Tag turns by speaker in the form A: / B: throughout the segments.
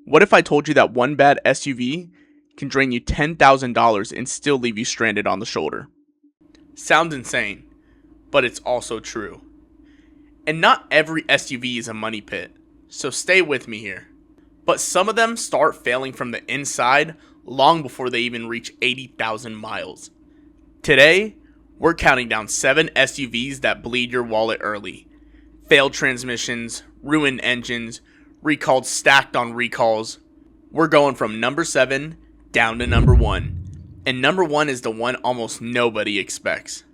A: What if I told you that one bad SUV can drain you $10,000 and still leave you stranded on the shoulder? Sounds insane, but it's also true. And not every SUV is a money pit, so stay with me here. But some of them start failing from the inside long before they even reach 80,000 miles. Today, we're counting down 7 SUVs that bleed your wallet early. Failed transmissions, ruined engines, recalled stacked on recalls. We're going from number 7 down to number 1. And number 1 is the one almost nobody expects.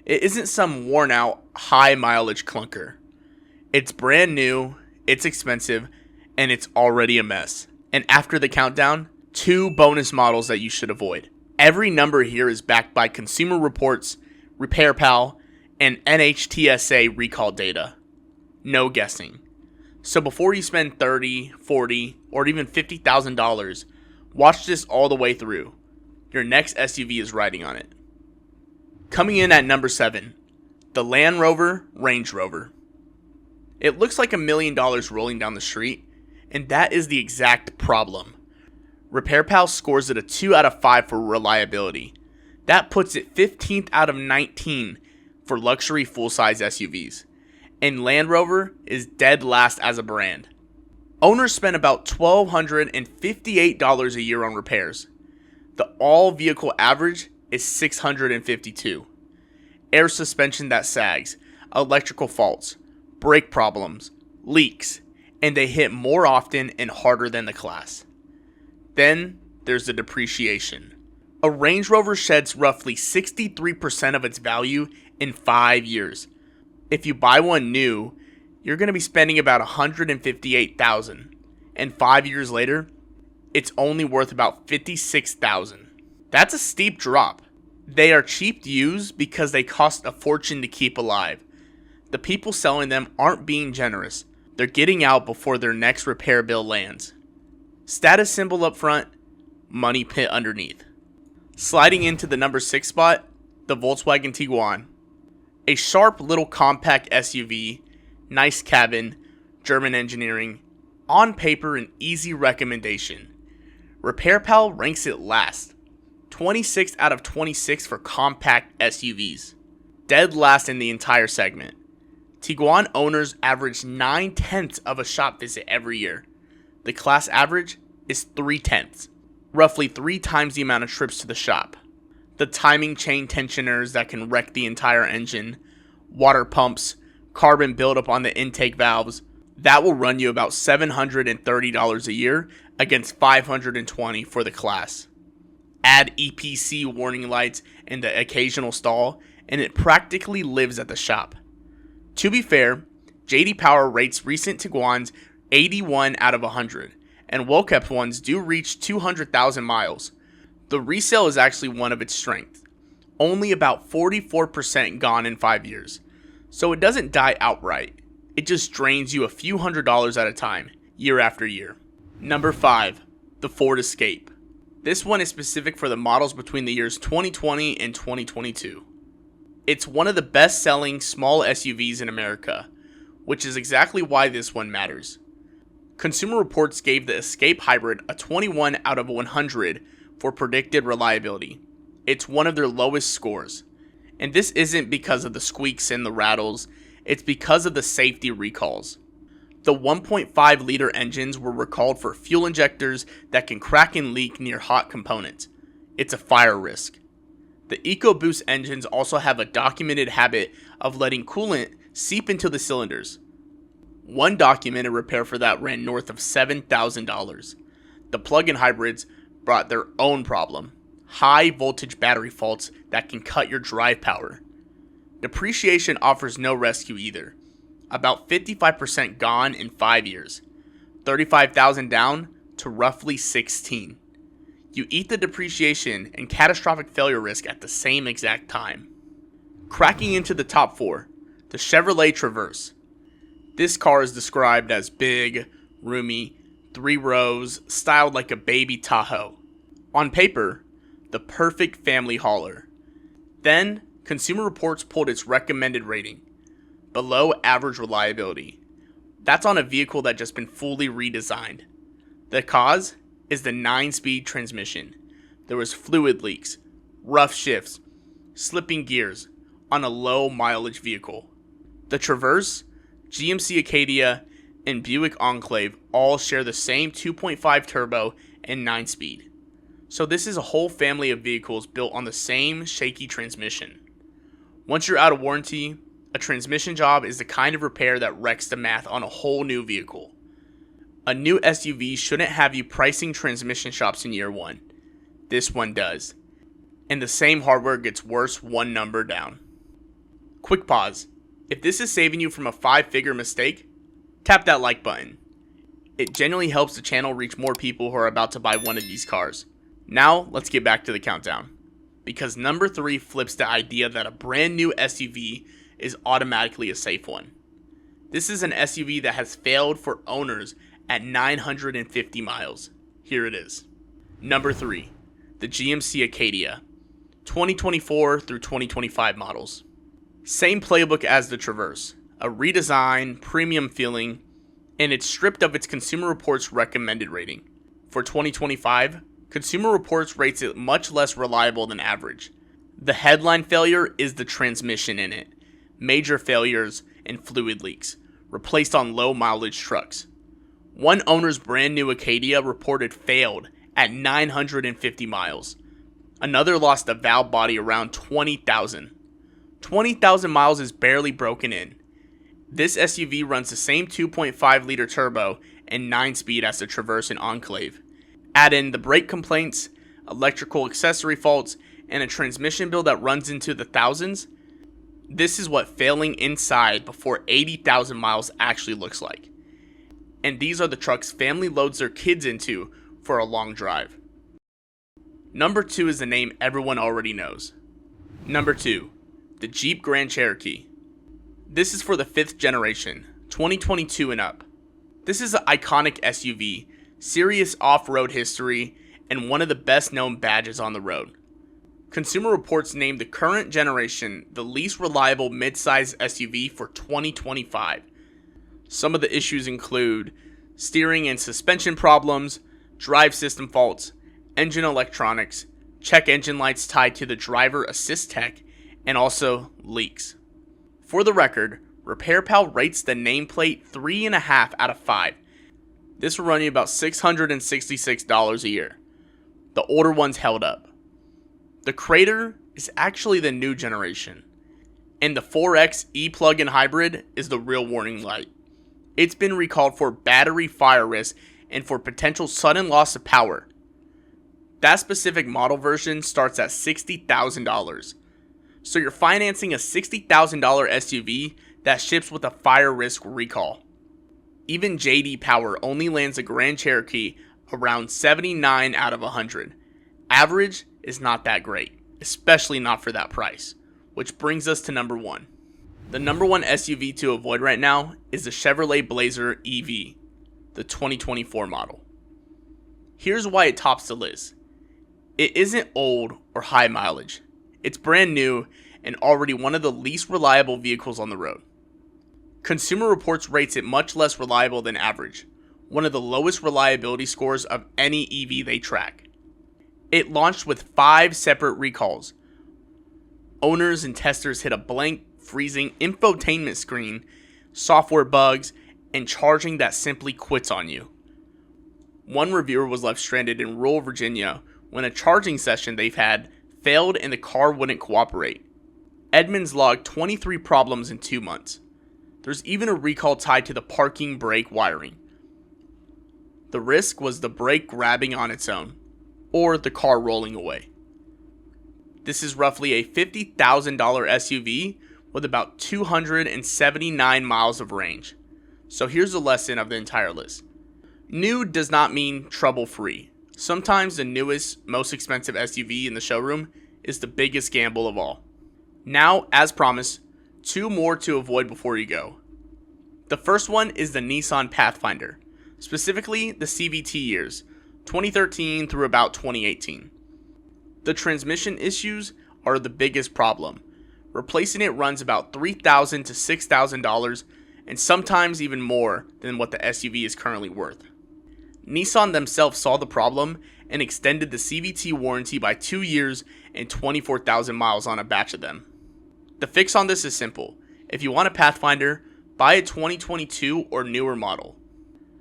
A: It isn't some worn out, high mileage clunker. It's brand new, it's expensive, and it's already a mess. And after the countdown, 2 bonus models that you should avoid. Every number here is backed by Consumer Reports, RepairPal, and NHTSA recall data. No guessing. So before you spend $30, $40, or even $50,000, watch this all the way through. Your next SUV is riding on it. Coming in at number 7, the Land Rover Range Rover. It looks like $1 million rolling down the street, and that is the exact problem. RepairPal scores it a 2 out of 5 for reliability. That puts it 15th out of 19 for luxury full-size SUVs. And Land Rover is dead last as a brand. Owners spend about $1,258 a year on repairs. The all-vehicle average is $652. Air suspension that sags, electrical faults, brake problems, leaks, and they hit more often and harder than the class. Then there's the depreciation. A Range Rover sheds roughly 63% of its value in 5 years. If you buy one new, you're going to be spending about $158,000, and 5 years later, it's only worth about $56,000. That's a steep drop. They are cheap to use because they cost a fortune to keep alive. The people selling them aren't being generous. They're getting out before their next repair bill lands. Status symbol up front, money pit underneath. Sliding into the number 6 spot, the Volkswagen Tiguan. A sharp little compact SUV, nice cabin, German engineering, on paper an easy recommendation. RepairPal ranks it last, 26th out of 26 for compact SUVs. Dead last in the entire segment. Tiguan owners average 9/10 of a shop visit every year. The class average is 3/10, roughly 3 times the amount of trips to the shop. The timing chain tensioners that can wreck the entire engine, water pumps, carbon buildup on the intake valves, that will run you about $730 a year against $520 for the class. Add EPC warning lights and the occasional stall, and it practically lives at the shop. To be fair, JD Power rates recent Tiguans 81 out of 100, and well-kept ones do reach 200,000 miles. The resale is actually one of its strengths. Only about 44% gone in 5 years. So it doesn't die outright. It just drains you a few $100s at a time, year after year. Number 5, the Ford Escape. This one is specific for the models between the years 2020 and 2022. It's one of the best-selling small SUVs in America, which is exactly why this one matters. Consumer Reports gave the Escape Hybrid a 21 out of 100 for predicted reliability. It's one of their lowest scores. And this isn't because of the squeaks and the rattles, it's because of the safety recalls. The 1.5-liter engines were recalled for fuel injectors that can crack and leak near hot components. It's a fire risk. The EcoBoost engines also have a documented habit of letting coolant seep into the cylinders. One documented repair for that ran north of $7,000. The plug-in hybrids brought their own problem: high voltage battery faults that can cut your drive power. Depreciation offers no rescue either. About 55% gone in 5 years. $35,000 down to roughly 16. You eat the depreciation and catastrophic failure risk at the same exact time. Cracking into the top 4, the Chevrolet Traverse. This car is described as big, roomy, 3 rows, styled like a baby Tahoe. On paper, the perfect family hauler. Then, Consumer Reports pulled its recommended rating: below average reliability. That's on a vehicle that just been fully redesigned. The cause is the 9-speed transmission. There was fluid leaks, rough shifts, slipping gears on a low mileage vehicle. The Traverse, GMC Acadia, and Buick Enclave all share the same 2.5 turbo and 9-speed. So this is a whole family of vehicles built on the same shaky transmission. Once you're out of warranty, a transmission job is the kind of repair that wrecks the math on a whole new vehicle. A new SUV shouldn't have you pricing transmission shops in year one. This one does. And the same hardware gets worse one number down. Quick pause. If this is saving you from a 5-figure mistake, tap that like button. It genuinely helps the channel reach more people who are about to buy one of these cars. Now, let's get back to the countdown. Because number 3 flips the idea that a brand new SUV is automatically a safe one. This is an SUV that has failed for owners at 950 miles. Here it is. Number 3, the GMC Acadia, 2024 through 2025 models. Same playbook as the Traverse, a redesign, premium feeling, and it's stripped of its Consumer Reports recommended rating. For 2025, Consumer Reports rates it much less reliable than average. The headline failure is the transmission in it. Major failures and fluid leaks, replaced on low mileage trucks. One owner's brand new Acadia reported failed at 950 miles. Another lost a valve body around 20,000. 20,000 miles is barely broken in. This SUV runs the same 2.5 liter turbo and 9-speed as the Traverse and Enclave. Add in the brake complaints, electrical accessory faults, and a transmission bill that runs into the thousands. This is what failing inside before 80,000 miles actually looks like. And these are the trucks family loads their kids into for a long drive. Number 2 is the name everyone already knows. Number 2, the Jeep Grand Cherokee. This is for the 5th generation, 2022 and up. This is an iconic SUV, serious off-road history, and one of the best known badges on the road. Consumer Reports named the current generation the least reliable midsize SUV for 2025. Some of the issues include steering and suspension problems, drive system faults, engine electronics, check engine lights tied to the driver assist tech, and also leaks. For the record, RepairPal rates the nameplate 3.5 out of 5. This will run you about $666 a year. The older ones held up. The Crater is actually the new generation, and the 4X e-plug-in hybrid is the real warning light. It's been recalled for battery fire risk and for potential sudden loss of power. That specific model version starts at $60,000. So you're financing a $60,000 SUV that ships with a fire risk recall. Even JD Power only lands a Grand Cherokee around 79 out of 100. Average is not that great, especially not for that price. Which brings us to number 1. The number 1 SUV to avoid right now is the Chevrolet Blazer EV, the 2024 model. Here's why it tops the list. It isn't old or high mileage. It's brand new and already one of the least reliable vehicles on the road. Consumer Reports rates it much less reliable than average, one of the lowest reliability scores of any EV they track. It launched with 5 separate recalls. Owners and testers hit a blank, freezing infotainment screen, software bugs, and charging that simply quits on you. One reviewer was left stranded in rural Virginia when a charging session they've had failed and the car wouldn't cooperate. Edmunds logged 23 problems in 2 months. There's even a recall tied to the parking brake wiring. The risk was the brake grabbing on its own, or the car rolling away. This is roughly a $50,000 SUV with about 279 miles of range. So here's the lesson of the entire list. New does not mean trouble-free. Sometimes the newest, most expensive SUV in the showroom is the biggest gamble of all. Now, as promised, 2 more to avoid before you go. The first one is the Nissan Pathfinder, specifically the CVT years, 2013 through about 2018. The transmission issues are the biggest problem. Replacing it runs about $3,000 to $6,000 and sometimes even more than what the SUV is currently worth. Nissan themselves saw the problem and extended the CVT warranty by 2 years and 24,000 miles on a batch of them. The fix on this is simple. If you want a Pathfinder, buy a 2022 or newer model.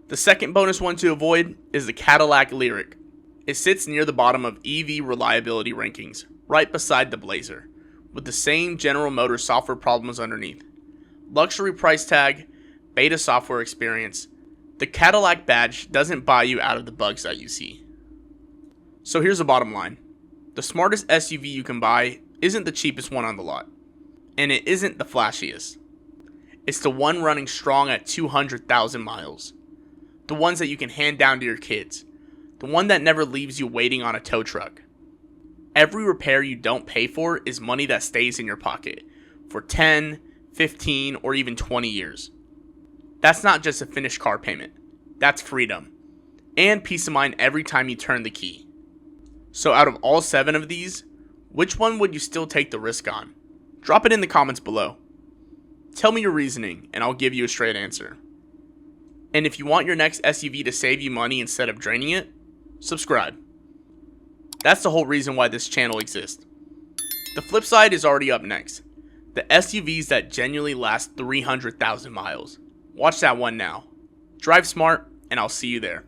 A: The second bonus one to avoid is the Cadillac Lyriq. It sits near the bottom of EV reliability rankings, right beside the Blazer, with the same General Motors software problems underneath. Luxury price tag, beta software experience. The Cadillac badge doesn't buy you out of the bugs that you see. So here's the bottom line. The smartest SUV you can buy isn't the cheapest one on the lot. And it isn't the flashiest. It's the one running strong at 200,000 miles. The ones that you can hand down to your kids. The one that never leaves you waiting on a tow truck. Every repair you don't pay for is money that stays in your pocket for 10, 15, or even 20 years. That's not just a finished car payment. That's freedom. And peace of mind every time you turn the key. So out of all 7 of these, which one would you still take the risk on? Drop it in the comments below. Tell me your reasoning and I'll give you a straight answer. And if you want your next SUV to save you money instead of draining it, subscribe. That's the whole reason why this channel exists. The flip side is already up next. The SUVs that genuinely last 300,000 miles. Watch that one now. Drive smart, and I'll see you there.